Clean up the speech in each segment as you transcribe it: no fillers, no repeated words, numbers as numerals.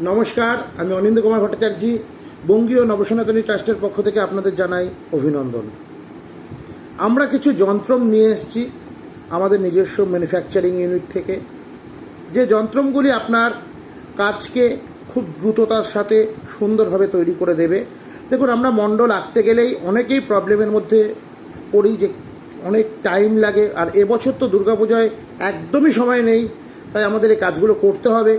নমস্কার, আমি অনিন্দ্য কুমার ভট্টাচার্য, বঙ্গীয় নবসনাতনী ট্রাস্টের পক্ষ থেকে আপনাদের জানাই অভিনন্দন। আমরা কিছু যন্ত্রম নিয়ে এসেছি আমাদের নিজস্ব ম্যানুফ্যাকচারিং ইউনিট থেকে, যে যন্ত্রমগুলি আপনার কাজকে খুব দ্রুততার সাথে সুন্দরভাবে তৈরি করে দেবে। দেখুন, আমরা মণ্ডল আঁকতে গেলেই অনেকেই প্রবলেমের মধ্যে পড়ি, যে অনেক টাইম লাগে। আর এবছর তো দুর্গাপূজায় একদমই সময় নেই, তাই আমাদের এই কাজগুলো করতে হবে।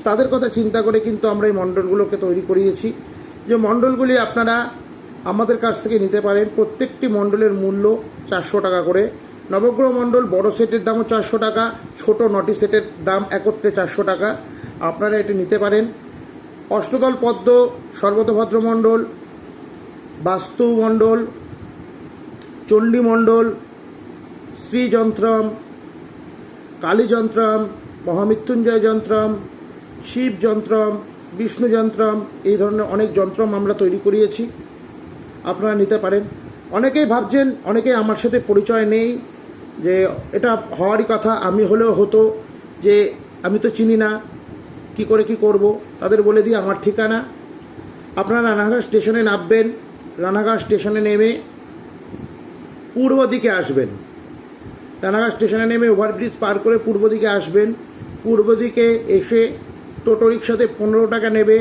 তাদের কথা চিন্তা করে কিন্তু আমরা এই মণ্ডলগুলোকে তৈরি করিয়েছি। যে মণ্ডলগুলি আপনারা আমাদের কাছ থেকে নিতে পারেন। প্রত্যেকটি মণ্ডলের মূল্য 400 টাকা করে। নবগ্রহ মণ্ডল বড় সেটের দামও 400 টাকা, ছোট 9টি সেটের দাম একত্রে 400 টাকা। আপনারা এটি নিতে পারেন। অষ্টদল পদ্ম, সর্বতভদ্র মণ্ডল, বাস্তু মণ্ডল, চণ্ডী মণ্ডল, শ্রীযন্ত্রম, কালী যন্ত্রম, মহামৃত্যুঞ্জয় যন্ত্রম, শিব যন্ত্রম, বিষ্ণু যন্ত্রম, এই ধরনের অনেক যন্ত্রম আমরা তৈরি করিয়েছি, আপনারা নিতে পারেন। অনেকেই ভাবছেন, অনেকেই আমার সাথে পরিচয় নেই, যে এটা হওয়ারই কথা, আমি হলেও হতো, যে আমি তো চিনি না, কি করে কি করব। তাদের বলে দিই আমার ঠিকানা। আপনারা রানাঘাট স্টেশনে নামবেন, রানাঘাট স্টেশনে নেমে পূর্ব দিকে আসবেন। রানাঘাট স্টেশনে নেমে ওভারব্রিজ পার করে পূর্ব দিকে আসবেন। পূর্ব দিকে এসে টোটো রিক্সাতে 15 টাকা নেবে।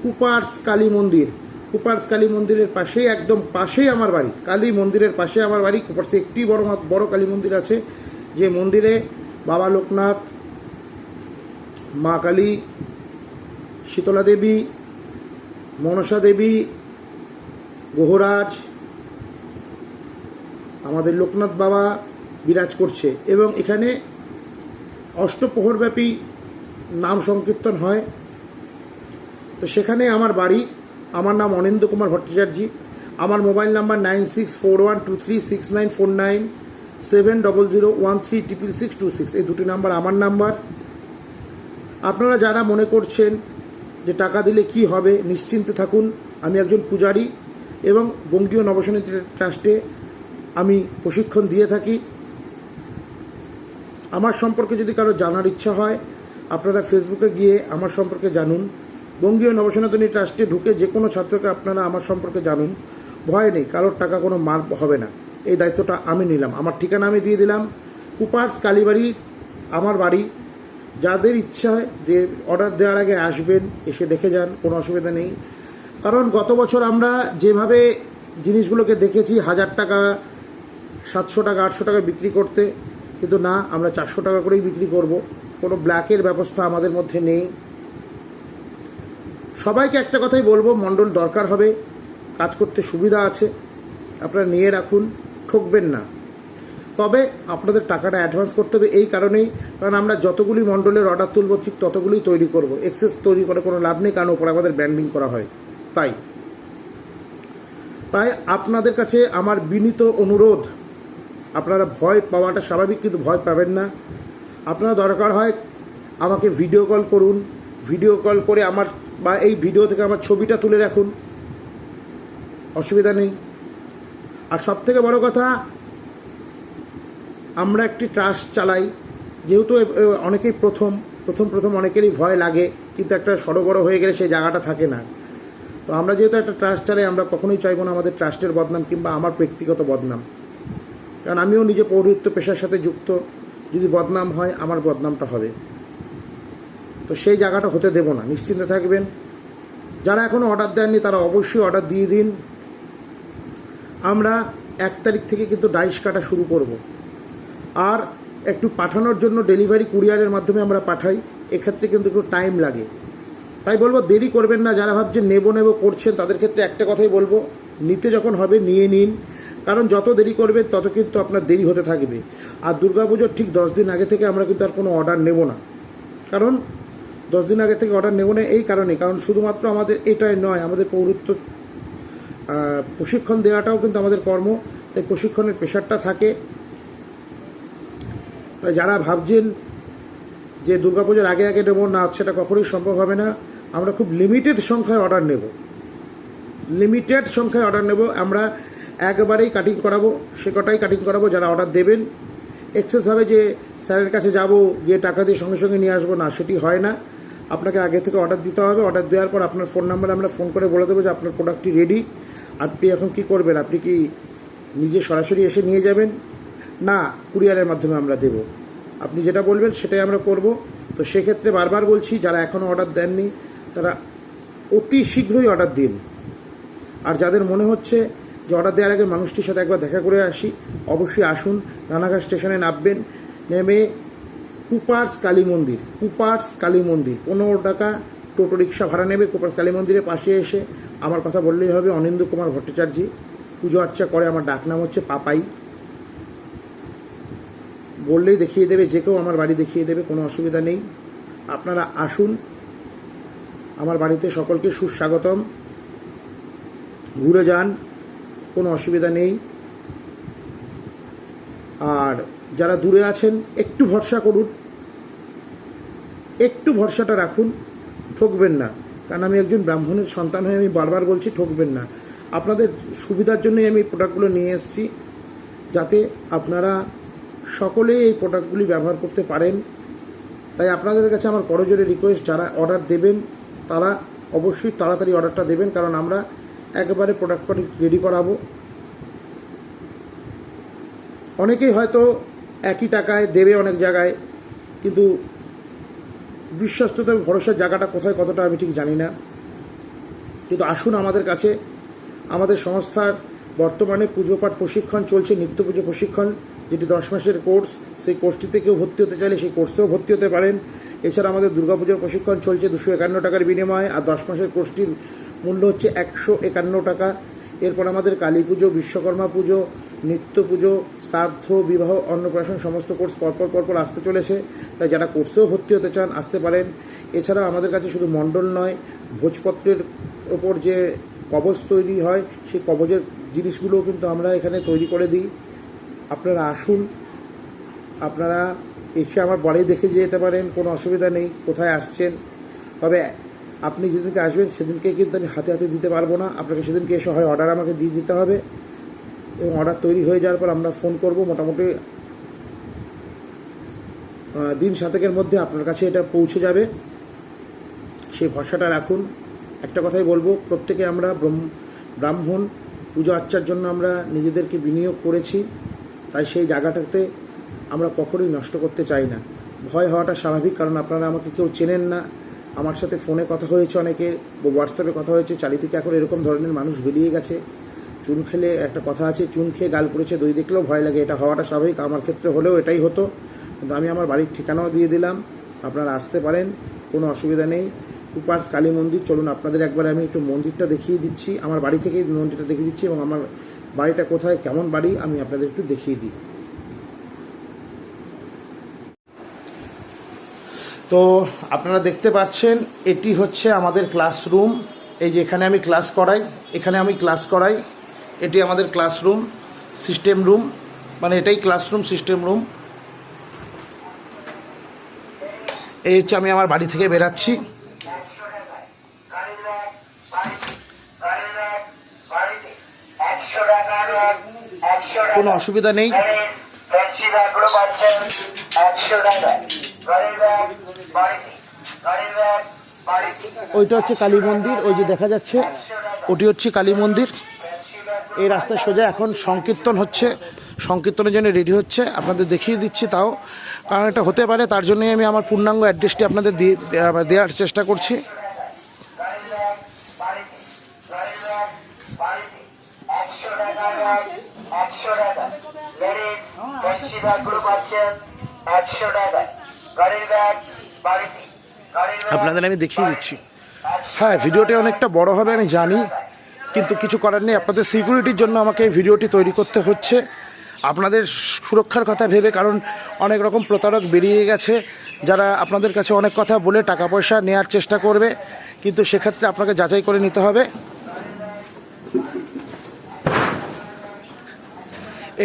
কুপার্স কালী মন্দির, কুপার্স কালী মন্দিরের পাশেই, একদম পাশেই আমার বাড়ি। কালী মন্দিরের পাশে আমার বাড়ি। কুপার্সে একটি বড় কালী মন্দির আছে, যে মন্দিরে বাবা লোকনাথ, মা কালী, শীতলা দেবী, মনসা দেবী, গহরাজ, আমাদের লোকনাথ বাবা বিরাজ করছে, এবং এখানে অষ্টপ্রহরব্যাপী নাম সংকীর্তন হয়। তো সেখানে আমার বাড়ি। আমার নাম অনিন্দ্য কুমার ভট্টাচার্য। আমার মোবাইল নাম্বার 9641236949, 7001366626। এই দুটি নাম্বার আমার নাম্বার। আপনারা যারা মনে করছেন যে টাকা দিলে কি হবে, নিশ্চিন্তে থাকুন। আমি একজন পূজারী এবং বঙ্গীয় নবসনাতনী ট্রাস্টে আমি প্রশিক্ষণ দিয়ে থাকি। আমার সম্পর্কে যদি কারো জানার ইচ্ছা হয়, আপনারা ফেসবুকে গিয়ে আমার সম্পর্কে জানুন। বঙ্গীয় নবসনাতনী ট্রাস্টে ঢুকে যে কোনো ছাত্রকে আপনারা আমার সম্পর্কে জানুন। ভয় নেই, কারোর টাকা কোনো মার হবে না। এই দায়িত্বটা আমি নিলাম। আমার ঠিকানা আমি দিয়ে দিলাম। কুপার্স কালীবাড়ি আমার বাড়ি। যাদের ইচ্ছা হয় যে অর্ডার দেওয়ার আগে আসবেন, এসে দেখে যান, কোনো অসুবিধা নেই। কারণ গত বছর আমরা যেভাবে জিনিসগুলোকে দেখেছি, 1000 টাকা, 700 টাকা, 800 টাকা বিক্রি করতে, কিন্তু না, আমরা 400 টাকা করেই বিক্রি করব। কোনো ব্ল্যাকের ব্যবস্থা আমাদের মধ্যে নেই। সবাইকে একটা কথাই বলবো, মণ্ডল দরকার হবে, কাজ করতে সুবিধা আছে, আপনারা নিয়ে রাখুন, ঠকবেন না। তবে আপনাদের টাকাটা অ্যাডভান্স করতে হবে এই কারণেই, কারণ আমরা যতগুলি মণ্ডলের অর্ডার তুলব ঠিক ততগুলি তৈরি করব। এক্সেস তৈরি করে কোনো লাভ নেই, কারণ ওপরে আমাদের ব্র্যান্ডিং করা হয়। তাই আপনাদের কাছে আমার বিনীত অনুরোধ, আপনারা ভয় পাওয়াটা স্বাভাবিক, কিন্তু ভয় পাবেন না। আপনারা দরকার হয় আমাকে ভিডিও কল করুন। ভিডিও কল করে আমার বা এই ভিডিও থেকে আমার ছবিটা তুলে রাখুন, অসুবিধা নেই। আর সবথেকে বড় কথা, আমরা একটি ট্রাস্ট চালাই। যেহেতু অনেকেই প্রথম অনেকেরই ভয় লাগে, কিন্তু একটা সড়গড় হয়ে গেলে সেই জায়গাটা থাকে না। তো আমরা যেহেতু একটা ট্রাস্ট চালাই, আমরা কখনোই চাইবো না আমাদের ট্রাস্টের বদনাম কিংবা আমার ব্যক্তিগত বদনাম। কারণ আমিও নিজে পৌরোহিত্য পেশার সাথে যুক্ত। যদি বদনাম হয়, আমার বদনামটা হবে। তো সেই জায়গাটা হতে দেব না, নিশ্চিন্তে থাকবেন। যারা এখনও অর্ডার দেননি তারা অবশ্যই অর্ডার দিয়ে দিন। আমরা 1 তারিখ থেকে কিন্তু ডাইস কাটা শুরু করব। আর একটু পাঠানোর জন্য ডেলিভারি কুরিয়ারের মাধ্যমে আমরা পাঠাই, এক্ষেত্রে কিন্তু একটু টাইম লাগে। তাই বলবো, দেরি করবেন না। যারা ভাবছেন নেব করছেন, তাদের ক্ষেত্রে একটা কথাই বলবো, নিতে যখন হবে নিয়ে নিন। কারণ যত দেরি করবেন তত কিন্তু আপনার দেরি হতে থাকবে। আর দুর্গাপুজোর ঠিক 10 দিন আগে থেকে আমরা কিন্তু আর কোনো অর্ডার নেব না। কারণ 10 দিন আগে থেকে অর্ডার নেব না এই কারণে, কারণ শুধুমাত্র আমাদের এটাই নয়, আমাদের পৌরোহিত্য প্রশিক্ষণ দেওয়াটাও কিন্তু আমাদের কর্ম। তাই প্রশিক্ষণের প্রেশারটা থাকে। তাই যারা ভাবছেন যে দুর্গাপুজোর আগে নেব না, সেটা কখনোই সম্ভব হবে না। আমরা খুব লিমিটেড সংখ্যায় অর্ডার নেব। আমরা একবারেই কাটিং করাবো, সে কটাই কাটিং করাবো যারা অর্ডার দেবেন। এক্সেস হবে যে স্যারের কাছে যাব, গিয়ে টাকা দিয়ে সঙ্গে সঙ্গে নিয়ে আসবো, না, সেটি হয় না। আপনাকে আগে থেকে অর্ডার দিতে হবে। অর্ডার দেওয়ার পর আপনার ফোন নাম্বারে আমরা ফোন করে বলে দেবো যে আপনার প্রোডাক্টটি রেডি। আপনি এখন কি করবেন, আপনি কি নিজে সরাসরি এসে নিয়ে যাবেন না কুরিয়ারের মাধ্যমে আমরা দেব? আপনি যেটা বলবেন সেটাই আমরা করব। তো সেক্ষেত্রে বারবার বলছি, যারা এখনও অর্ডার দেননি তারা অতি শীঘ্রই অর্ডার দিন। আর যাদের মনে হচ্ছে যে অর্ডার দেওয়ার আগে মানুষটির সাথে একবার দেখা করে আসি, অবশ্যই আসুন। রানাঘাট স্টেশনে নামবেন, নেমে কুপার্স কালী মন্দির 15 টাকা টোটো রিক্সা ভাড়া নেবে। কুপার্স কালী মন্দিরের পাশে এসে আমার কথা বললেই হবে। অনিন্দ্য কুমার ভট্টাচার্য, পুজো আর্চা করে, আমার ডাকনাম হচ্ছে পাপাই। বললেই দেখিয়ে দেবে, যে কেউ আমার বাড়ি দেখিয়ে দেবে, কোনো অসুবিধা নেই। আপনারা আসুন, আমার বাড়িতে সকলকে সুস্বাগতম। ঘুরে যান, কোনো অসুবিধা নেই। আর যারা দূরে আছেন একটু ভরসা করুন, একটু ভরসাটা রাখুন, ঠকবেন না। কারণ আমি একজন ব্রাহ্মণের সন্তান হয়ে আমি বারবার বলছি, ঠকবেন না। আপনাদের সুবিধার জন্যই আমি প্রোডাক্টগুলো নিয়ে এসেছি, যাতে আপনারা সকলেই এই প্রোডাক্টগুলি ব্যবহার করতে পারেন। তাই আপনাদের কাছে আমার করজোরে রিকোয়েস্ট, যারা অর্ডার দেবেন তারা অবশ্যই তাড়াতাড়ি অর্ডারটা দেবেন, কারণ আমরা একেবারে প্রোডাক্টটা রেডি করাবো। অনেকেই হয়তো একই টাকায় দেবে অনেক জায়গায়, কিন্তু বিশ্বস্ততার ভরসার জায়গাটা কোথায় কতটা আমি ঠিক জানি না। কিন্তু আসুন আমাদের কাছে। আমাদের সংস্থার বর্তমানে পুজো পাঠ প্রশিক্ষণ চলছে, নিত্য পুজো প্রশিক্ষণ, যেটি 10 মাসের কোর্স। সেই কোর্সটিতে কেউ ভর্তি হতে চাইলে সেই কোর্সেও ভর্তি হতে পারেন। এছাড়া আমাদের দুর্গাপুজোর প্রশিক্ষণ চলছে 251 টাকার বিনিময়ে, আর 10 মাসের কোর্সটির মূল্য হচ্ছে 151 টাকা। এরপর আমাদের কালী পুজো, বিশ্বকর্মা পুজো, নিত্য পুজো, শ্রাদ্ধ, বিবাহ, অন্নপ্রাশন সমস্ত কোর্স পরপর আসতে চলেছে। তাই যারা কোর্সেও ভর্তি হতে চান আসতে পারেন। এছাড়া আমাদের কাছে শুধু মণ্ডল নয়, ভোজপত্রের ওপর যে কবচ তৈরি হয় সেই কবচের জিনিসগুলোও কিন্তু আমরা এখানে তৈরি করে দিই। আপনারা আসুন, আপনারা এসে আমার বাড়ি দেখে যেতে পারেন, কোনো অসুবিধা নেই কোথায় আসছেন। তবে আপনি যেদিনকে আসবেন সেদিনকে কিন্তু আমি হাতে হাতে দিতে পারবো না। আপনাকে সেদিনকে এসে হয় অর্ডার আমাকে দিয়ে দিতে হবে, এবং অর্ডার তৈরি হয়ে যাওয়ার পর আমরা ফোন করব। মোটামুটি দিন 7-এর মধ্যে আপনার কাছে এটা পৌঁছে যাবে। সেই ভরসাটা রাখুন। একটা কথাই বলবো, প্রত্যেকে আমরা ব্রাহ্মণ, পুজো আর্চার জন্য আমরা নিজেদেরকে বিনিয়োগ করেছি। তাই সেই জায়গাটাতে আমরা কখনোই নষ্ট করতে চাই না। ভয় হওয়াটা স্বাভাবিক, কারণ আপনারা আমাকে কেউ চেনেন না। আমার সাথে ফোনে কথা হয়েছে অনেকের, হোয়াটসঅ্যাপে কথা হয়েছে। চারিদিকে এখন এরকম ধরনের মানুষ বেরিয়ে গেছে। চুন খেলে, একটা কথা আছে, চুন খেয়ে গাল পড়েছে দই দেখলেও ভয় লাগে। এটা হওয়াটা স্বাভাবিক, আমার ক্ষেত্রে হলেও এটাই হতো। কিন্তু আমি আমার বাড়ির ঠিকানাও দিয়ে দিলাম, আপনারা আসতে পারেন, কোনো অসুবিধা নেই। কুপার্স কালী মন্দির, চলুন আপনাদের একবার আমি একটু মন্দিরটা দেখিয়ে দিচ্ছি। আমার বাড়ি থেকেই মন্দিরটা দেখিয়ে দিচ্ছি, এবং আমার বাড়িটা কোথায়, কেমন বাড়ি আমি আপনাদের একটু দেখিয়ে দিই। তো আপনারা দেখতে পাচ্ছেন, এটি হচ্ছে আমাদের ক্লাসরুম। এই যে এখানে আমি ক্লাস করাই, এটি আমাদের ক্লাসরুম, সিস্টেম রুম, মানে এটাই ক্লাসরুম, সিস্টেম রুম। এই হচ্ছে আমি আমার বাড়ি থেকে বেরাচ্ছি। কোনো অসুবিধা নেই। ওইটা হচ্ছে কালী মন্দির, ওই যে দেখা যাচ্ছে ওটি হচ্ছে কালী মন্দির। এই রাস্তায় সোজা এখন সংকীর্তন হচ্ছে, সংকীর্তনের জন্য রেডি হচ্ছে। আপনাদের দেখিয়ে দিচ্ছি, তাও কারণ এটা হতে পারে, তার জন্যই আমি আমার পূর্ণাঙ্গ অ্যাড্রেসটি আপনাদের দেওয়ার চেষ্টা করছি। আপনাদের আমি দেখিয়ে দিচ্ছি। হ্যাঁ, ভিডিওটি অনেকটা বড় হবে আমি জানি, কিন্তু কিছু করার নেই। আপনাদের সিকিউরিটির জন্য আমাকে এই ভিডিওটি তৈরি করতে হচ্ছে, আপনাদের সুরক্ষার কথা ভেবে। কারণ অনেক রকম প্রতারক বেরিয়ে গেছে, যারা আপনাদের কাছে অনেক কথা বলে টাকা পয়সা নেওয়ার চেষ্টা করবে, কিন্তু সেক্ষেত্রে আপনাকে যাচাই করে নিতে হবে।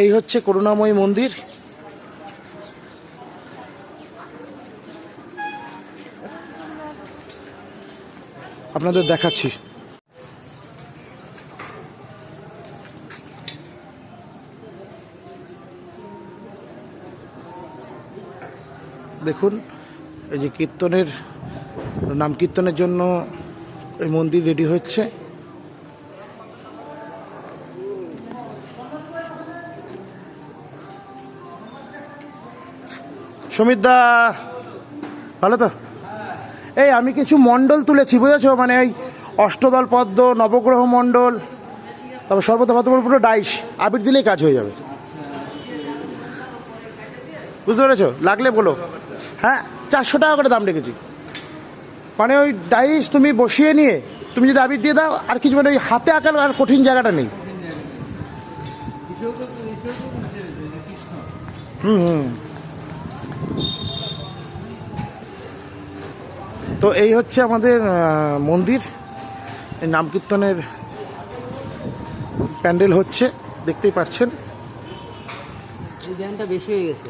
এই হচ্ছে করুণাময়ী মন্দির। আপনাদের দেখাচ্ছি। দেখুন, এই যে কীর্তনের নাম কীর্তনের জন্য এই মন্দির রেডি হচ্ছে। সমিতদা ভালো তো? এই আমি কিছু মণ্ডল তুলেছি, বুঝেছো, মানে এই অষ্টদল পদ্ম, নবগ্রহ মণ্ডল, তারপর সর্বতভাতমূল পুরো ডাইস, আবির দিলেই কাজ হয়ে যাবে। বুঝতে পেরেছো? লাগলে বলো। হ্যাঁ, 400 টাকা করে দাম রেখেছি। মানে ওই ডাইস তুমি বসিয়ে নিয়ে তুমি যদি আবির দিয়ে দাও, আর কিছু মানে ওই হাতে আঁকার আর কঠিন জায়গাটা নেই। তো এই হচ্ছে আমাদের মন্দির, এই নাম কীর্তনের প্যান্ডেল হচ্ছে, দেখতেই পাচ্ছেন। বেশি হয়ে গেছে।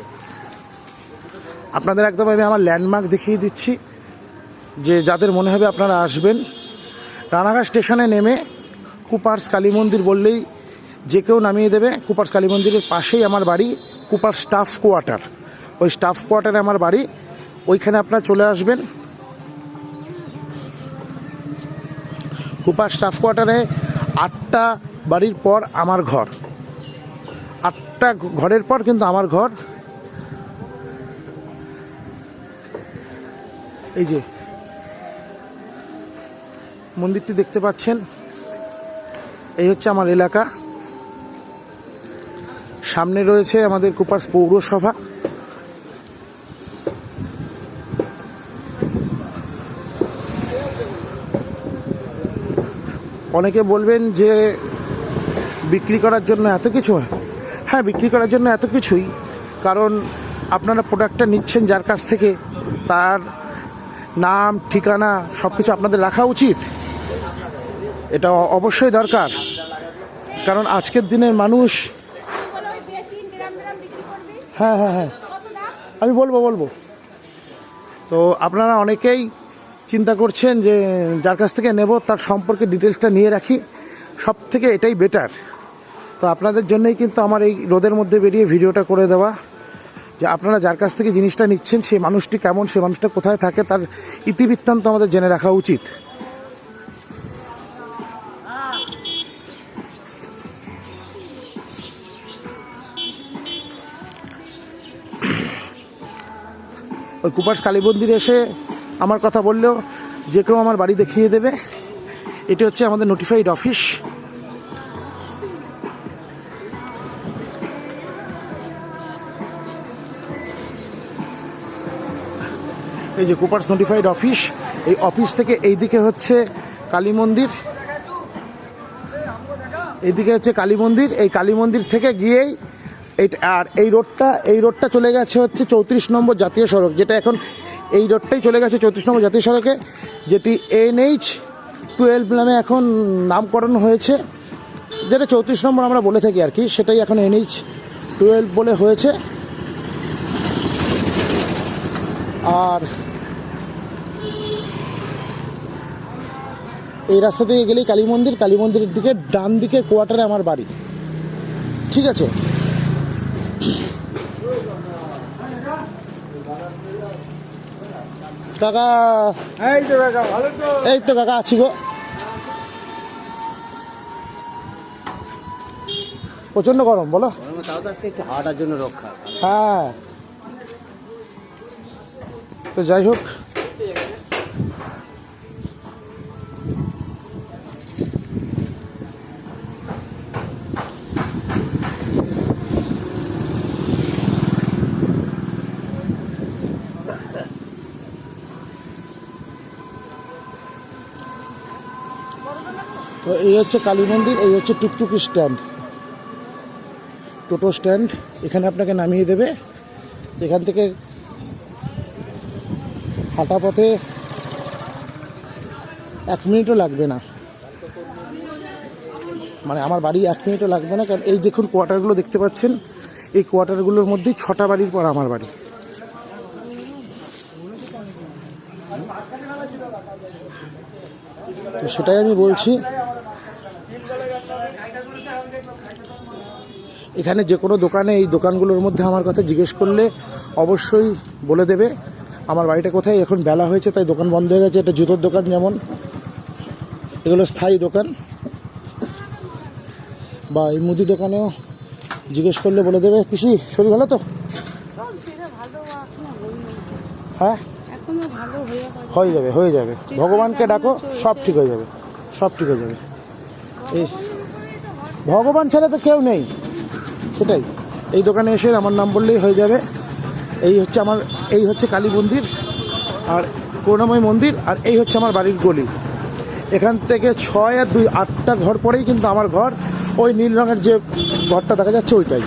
আপনাদের একদম আমি আমার ল্যান্ডমার্ক দেখিয়ে দিচ্ছি, যে যাদের মনে হবে আপনারা আসবেন, রানাঘাট স্টেশনে নেমে কুপার্স কালী মন্দির বললেই যে কেউ নামিয়ে দেবে। কুপার্স কালী মন্দিরের পাশেই আমার বাড়ি, কুপার স্টাফ কোয়ার্টার, ওই স্টাফ কোয়ার্টারে আমার বাড়ি, ওইখানে আপনারা চলে আসবেন। কুপার স্টাফ কোয়ার্টারে 8টা বাড়ির পর আমার ঘর, 8টা ঘরের পর কিন্তু আমার ঘর। এই যে মন্দিরটি দেখতে পাচ্ছেন, এই হচ্ছে আমার এলাকা। সামনে রয়েছে আমাদের কুপার্স পৌরসভা। অনেকে বলবেন যে বিক্রি করার জন্য এত কিছু। হ্যাঁ, বিক্রি করার জন্য এত কিছুই, কারণ আপনারা প্রোডাক্টটা নিচ্ছেন যার কাছ থেকে, তার নাম ঠিকানা সব কিছু আপনাদের রাখা উচিত। এটা অবশ্যই দরকার, কারণ আজকের দিনের মানুষ। হ্যাঁ হ্যাঁ হ্যাঁ, আমি বলবো। তো আপনারা অনেকেই চিন্তা করছেন যে যার কাছ থেকে নেব তার সম্পর্কে ডিটেলসটা নিয়ে রাখি, সব থেকে এটাই বেটার। তো আপনাদের জন্যই কিন্তু আমার এই রোদের মধ্যে বেরিয়ে ভিডিওটা করে দেওয়া, যে আপনারা যার কাছ থেকে জিনিসটা নিচ্ছেন সেই মানুষটি কেমন, সেই মানুষটা কোথায় থাকে, তার ইতিবৃত্তান্ত আমাদের জেনে রাখা উচিত। ওই কুপার্স কালী মন্দিরে এসে আমার কথা বললেও যে কেউ আমার বাড়ি দেখিয়ে দেবে। এটি হচ্ছে আমাদের নোটিফাইড অফিস। এই যে কুপার্স নোটিফাইড অফিস, এই অফিস থেকে এইদিকে হচ্ছে কালী মন্দির, এইদিকে হচ্ছে কালী মন্দির। এই কালী মন্দির থেকে গিয়েই আর এই রোডটা চলে গেছে হচ্ছে 34 নম্বর জাতীয় সড়ক, যেটা এখন এই রোডটাই চলে গেছে 34 নম্বর জাতীয় সড়কে, যেটি NH-12 নামে এখন নামকরণ হয়েছে, যেটা 34 নম্বর আমরা বলে থাকি আর কি, সেটাই এখন NH-12 বলে হয়েছে। আর এই রাস্তা থেকে গেলেই কালী মন্দির, কালী মন্দিরের দিকে ডান দিকের কোয়ার্টারে আমার বাড়ি, ঠিক আছে। কাকা, এই তো কাকা আছি গো। প্রচন্ড গরম, বলো। একটু হাওয়াটার জন্য রক্ষা। হ্যাঁ, তো যাই হোক, তো এই হচ্ছে কালী মন্দির, এই হচ্ছে টুকটুক স্ট্যান্ড, টোটো স্ট্যান্ড। এখানে আপনাকে নামিয়ে দেবে। এখান থেকে হাঁটা পথে 1 মিনিটও লাগবে না, মানে আমার বাড়ি 1 মিনিটও লাগবে না। কারণ এই দেখুন কোয়ার্টারগুলো দেখতে পাচ্ছেন, এই কোয়ার্টারগুলোর মধ্যেই 6টা বাড়ির পর আমার বাড়ি। তো সেটাই আমি বলছি, এখানে যে কোনো দোকানে, এই দোকানগুলোর মধ্যে আমার কথা জিজ্ঞেস করলে অবশ্যই বলে দেবে আমার বাড়িটা কোথায়, এখন বেলা হয়েছে তাই দোকান বন্ধ হয়ে গেছে। এটা জুতোর দোকান, যেমন এগুলো স্থায়ী দোকান, বা এই মুদি দোকানেও জিজ্ঞেস করলে বলে দেবে। পিসি শরীর ভালো তো? হ্যাঁ, হয়ে যাবে ভগবানকে ডাকো, সব ঠিক হয়ে যাবে, সব ঠিক হয়ে যাবে। এই ভগবান ছাড়া তো কেউ নেই, সেটাই। এই দোকানে এসে আমার নাম বললেই হয়ে যাবে। এই হচ্ছে কালী মন্দির আর করুণাময় মন্দির, আর এই হচ্ছে আমার বাড়ির গলি। এখান থেকে 6 আর 2 8টা ঘর পরেই কিন্তু আমার ঘর। ওই নীল রঙের যে ঘরটা দেখা যাচ্ছে ওইটাই।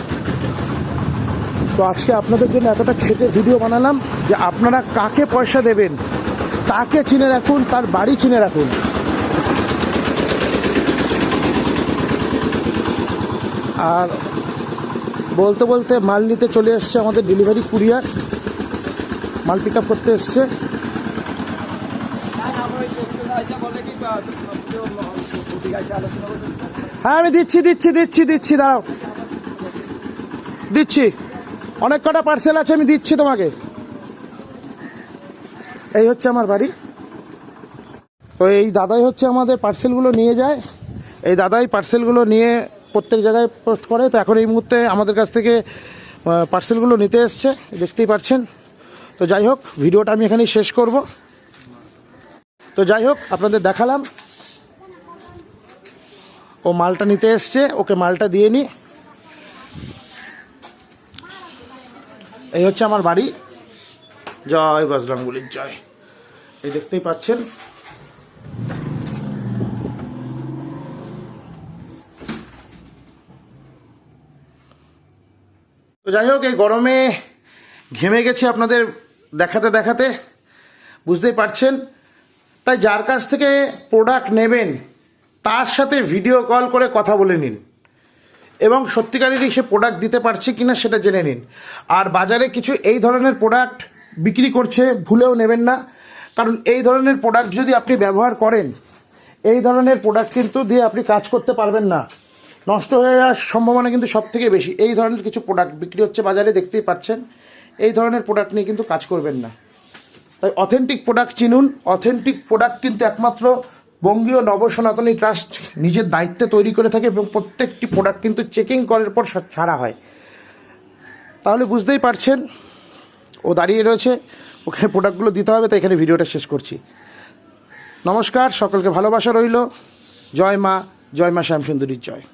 তো আজকে আপনাদের জন্য এতটা খেটে ভিডিও বানালাম যে আপনারা কাকে পয়সা দেবেন তাকে চিনে রাখুন, তার বাড়ি চিনে রাখুন। আর বলতে বলতে মাল নিতে চলে এসছে আমাদের ডেলিভারি কুরিয়ার, মাল পিক আপ করতে এসছে। হ্যাঁ, আমি দিচ্ছি, দাঁড়াও, দিচ্ছি। অনেক কটা পার্সেল আছে, আমি দিচ্ছি তোমাকে। এই হচ্ছে আমার বাড়ি। তো এই দাদাই হচ্ছে আমাদের পার্সেলগুলো নিয়ে যায়। এই দাদাই পার্সেলগুলো নিয়ে প্রত্যেক জায়গায় পোস্ট করে। তো এখন এই মুহূর্তে আমাদের কাছ থেকে পার্সেলগুলো নিতে এসছে, দেখতেই পাচ্ছেন। তো যাই হোক, ভিডিওটা আমি এখানেই শেষ করব। তো যাই হোক, আপনাদের দেখালাম। ও মালটা নিতে এসছে, ওকে মালটা দিয়ে নিই। এই হচ্ছে আমার বাড়ি। জয় বজরংবলীর জয়। এই দেখতেই পাচ্ছেন। তো যাই হোক, এই গরমে ঘেমে গেছি আপনাদের দেখাতে দেখাতে, বুঝতেই পারছেন। তাই যার কাছ থেকে প্রোডাক্ট নেবেন তার সাথে ভিডিও কল করে কথা বলে নিন, এবং সত্যিকারেরই সে প্রোডাক্ট দিতে পারছে কিনা সেটা জেনে নিন। আর বাজারে কিছু এই ধরনের প্রোডাক্ট বিক্রি করছে, ভুলেও নেবেন না। কারণ এই ধরনের প্রোডাক্ট যদি আপনি ব্যবহার করেন, এই ধরনের প্রোডাক্ট কিন্তু দিয়ে আপনি কাজ করতে পারবেন না, নষ্ট হয়ে যাওয়ার সম্ভাবনা কিন্তু সব থেকে বেশি। এই ধরনের কিছু প্রোডাক্ট বিক্রি হচ্ছে বাজারে, দেখতেই পাচ্ছেন। এই ধরনের প্রোডাক্ট নিয়ে কিন্তু কাজ করবেন না। তাই অথেন্টিক প্রোডাক্ট চিনুন। অথেন্টিক প্রোডাক্ট কিন্তু একমাত্র বঙ্গীয় নবসনাতনী ট্রাস্ট নিজের দায়িত্বে তৈরি করে থাকে, এবং প্রত্যেকটি প্রোডাক্ট কিন্তু চেকিং করার পর ছাড়া হয়। তাহলে বুঝতেই পারছেন, ও দাঁড়িয়ে রয়েছে, ওখানে প্রোডাক্টগুলো দিতে হবে। তাই এখানে ভিডিওটা শেষ করছি। নমস্কার, সকলকে ভালোবাসা রইল। জয় মা শ্যামসুন্দরীর জয়।